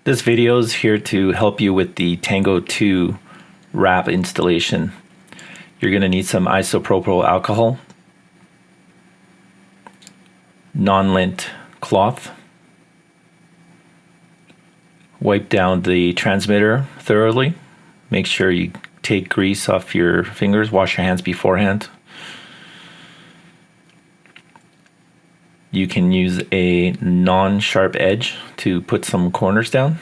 This video is here to help you with the Tango 2 wrap installation. You're going to need some isopropyl alcohol, non-lint cloth, wipe down the transmitter thoroughly, make sure you take grease off your fingers, wash your hands beforehand. You can use a non-sharp edge to put some corners down.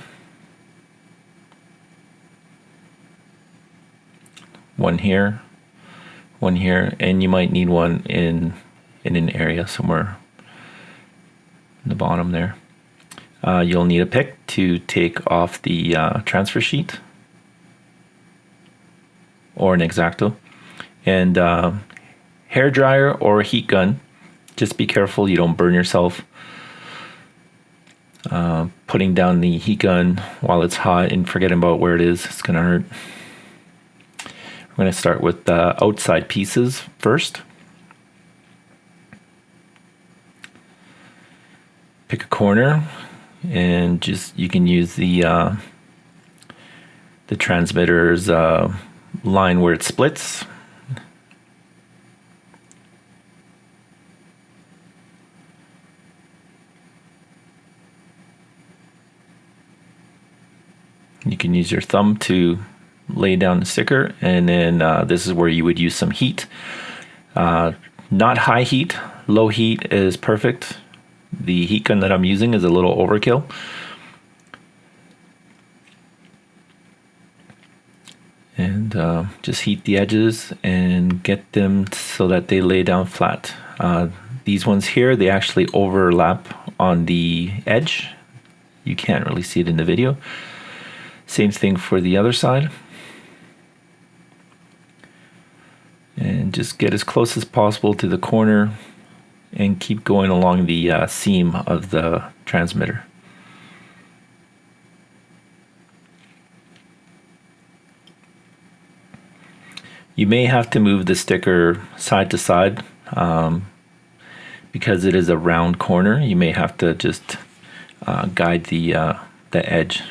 One here, and you might need one in an area somewhere in the bottom there. You'll need a pick to take off the transfer sheet or an X-Acto, and hair dryer or a heat gun. Just be careful you don't burn yourself. Putting down the heat gun while it's hot and forgetting about where it is, it's gonna hurt. We're gonna start with the outside pieces first. Pick a corner and you can use the transmitter's line where it splits. You can use your thumb to lay down the sticker, and then this is where you would use some heat. Not high heat, low heat is perfect. The heat gun that I'm using is a little overkill. And just heat the edges and get them so that they lay down flat. These ones here, they actually overlap on the edge. You can't really see it in the video. Same thing for the other side. And just get as close as possible to the corner and keep going along the seam of the transmitter. You may have to move the sticker side to side because it is a round corner. You may have to just guide the edge.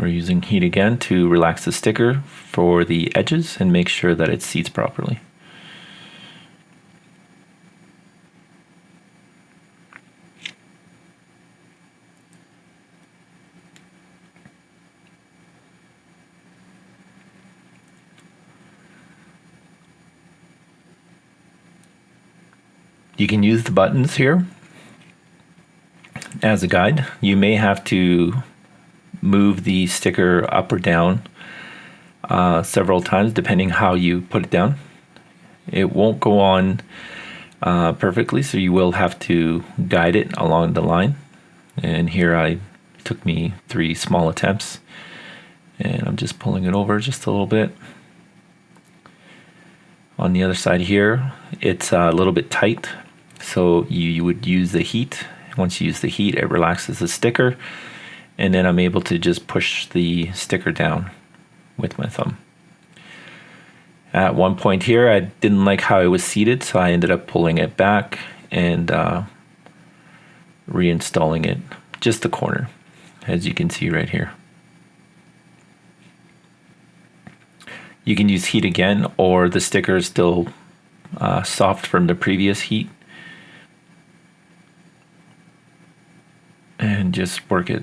We're using heat again to relax the sticker for the edges and make sure that it seats properly. You can use the buttons here as a guide. You may have to move the sticker up or down several times depending how you put it down. It won't go on perfectly, so you will have to guide it along the line. And here it took me 3 small attempts, and I'm just pulling it over just a little bit. On the other side here, it's a little bit tight, so you would use the heat. Once you use the heat, it relaxes the sticker, and then I'm able to just push the sticker down with my thumb. At one point here, I didn't like how it was seated, so I ended up pulling it back and reinstalling it, just the corner, as you can see right here. You can use heat again, or the sticker is still soft from the previous heat, and just work it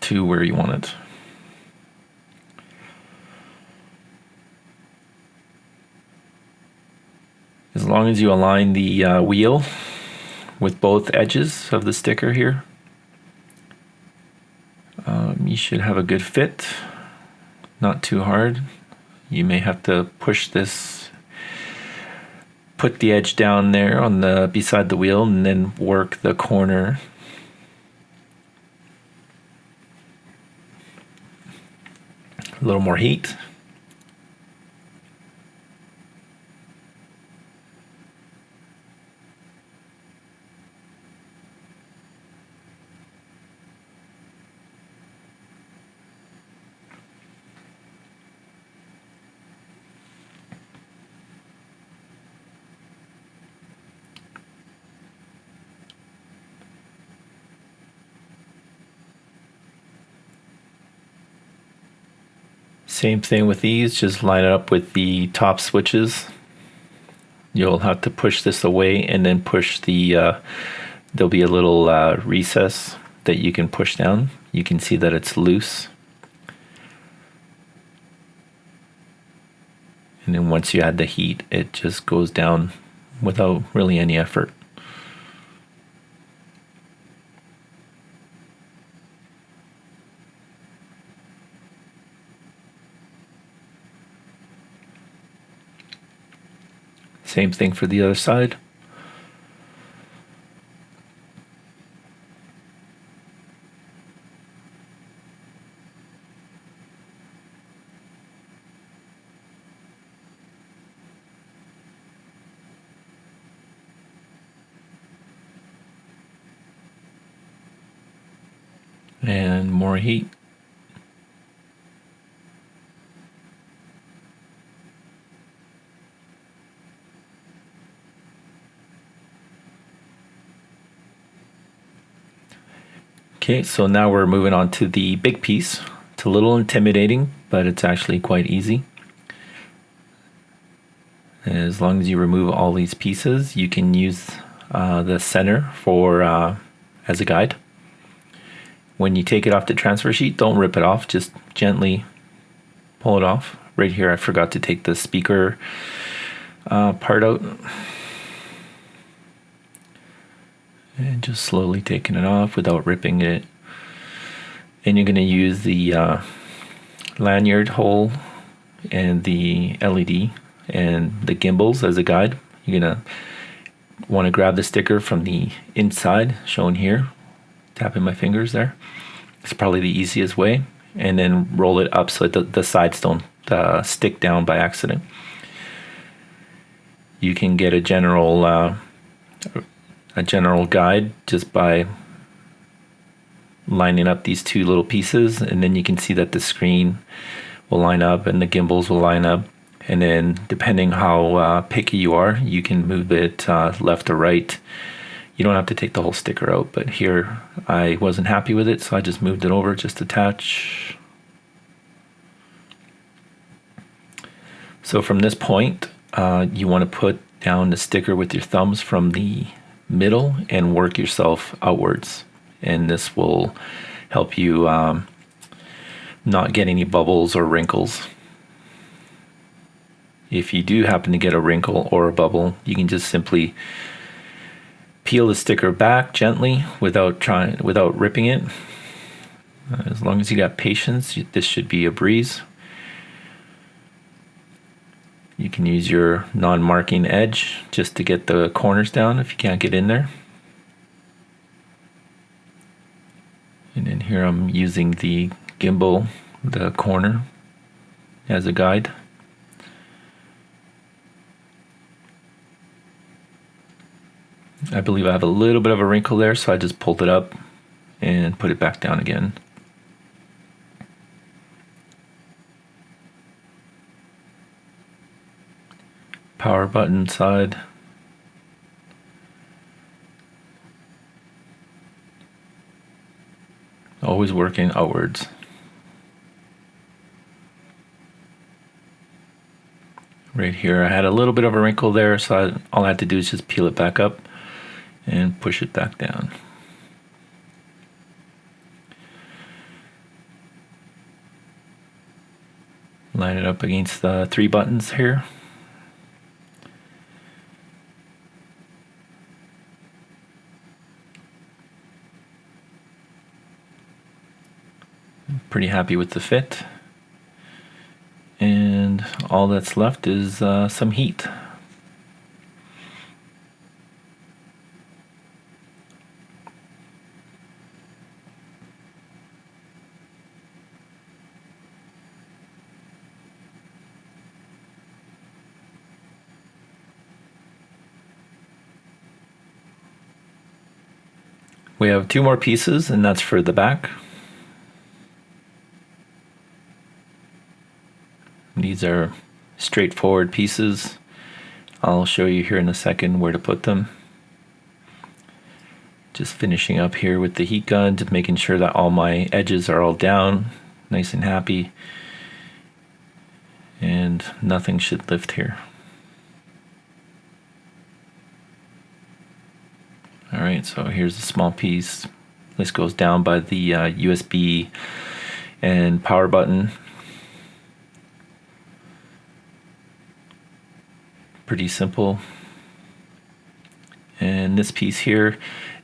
to where you want it. As long as you align the wheel with both edges of the sticker here, you should have a good fit. Not too hard. You may have to push this, put the edge down there on the beside the wheel, and then work the corner. A little more heat. Same thing with these, just line it up with the top switches. You'll have to push this away and then push the, there'll be a little recess that you can push down. You can see that it's loose. And then once you add the heat, it just goes down without really any effort. Same thing for the other side. And more heat. Okay, so now we're moving on to the big piece. It's a little intimidating, but it's actually quite easy. As long as you remove all these pieces, you can use the center for as a guide. When you take it off the transfer sheet, don't rip it off, just gently pull it off. Right here, I forgot to take the speaker part out. And just slowly taking it off without ripping it. And you're going to use the lanyard hole and the LED and the gimbals as a guide. You're going to want to grab the sticker from the inside, shown here. Tapping my fingers there. It's probably the easiest way. And then roll it up so that the sides don't stick down by accident. You can get a general guide just by lining up these two little pieces, and then you can see that the screen will line up and the gimbals will line up, and then depending how picky you are, you can move it left or right. You don't have to take the whole sticker out, but here I wasn't happy with it, so I just moved it over just a touch. So from this point, you want to put down the sticker with your thumbs from the middle and work yourself outwards, and this will help you not get any bubbles or wrinkles. If you do happen to get a wrinkle or a bubble, you can just simply peel the sticker back gently without ripping it. As long as you got patience, this should be a breeze. You can use your non-marking edge just to get the corners down if you can't get in there. And then here I'm using the gimbal, the corner, as a guide. I believe I have a little bit of a wrinkle there, so I just pulled it up and put it back down again. Power button side. Always working outwards. Right here I had a little bit of a wrinkle there, so all I had to do is just peel it back up and push it back down. Line it up against the 3 buttons here. I'm pretty happy with the fit. And all that's left is some heat. We have 2 more pieces, and that's for the back. These are straightforward pieces. I'll show you here in a second where to put them. Just finishing up here with the heat gun, just making sure that all my edges are all down, nice and happy. and nothing should lift here. All right, so here's a small piece. This goes down by the USB and power button. Pretty simple. And this piece here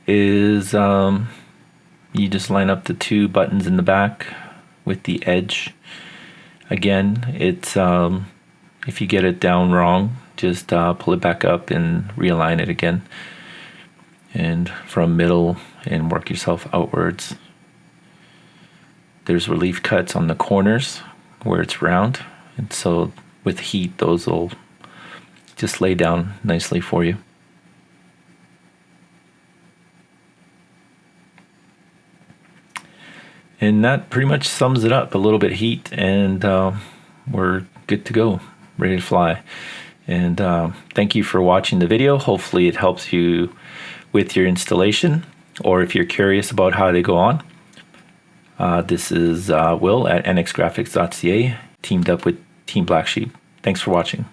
is you just line up the two buttons in the back with the edge. Again, it's if you get it down wrong, just pull it back up and realign it again, and from middle and work yourself outwards. There's relief cuts on the corners where it's round, and so with heat those will just lay down nicely for you. And that pretty much sums it up. A little bit of heat and we're good to go, ready to fly. And thank you for watching the video. Hopefully it helps you with your installation, or if you're curious about how they go on. This is Will at nxgraphics.ca, teamed up with Team Blacksheep. Thanks for watching.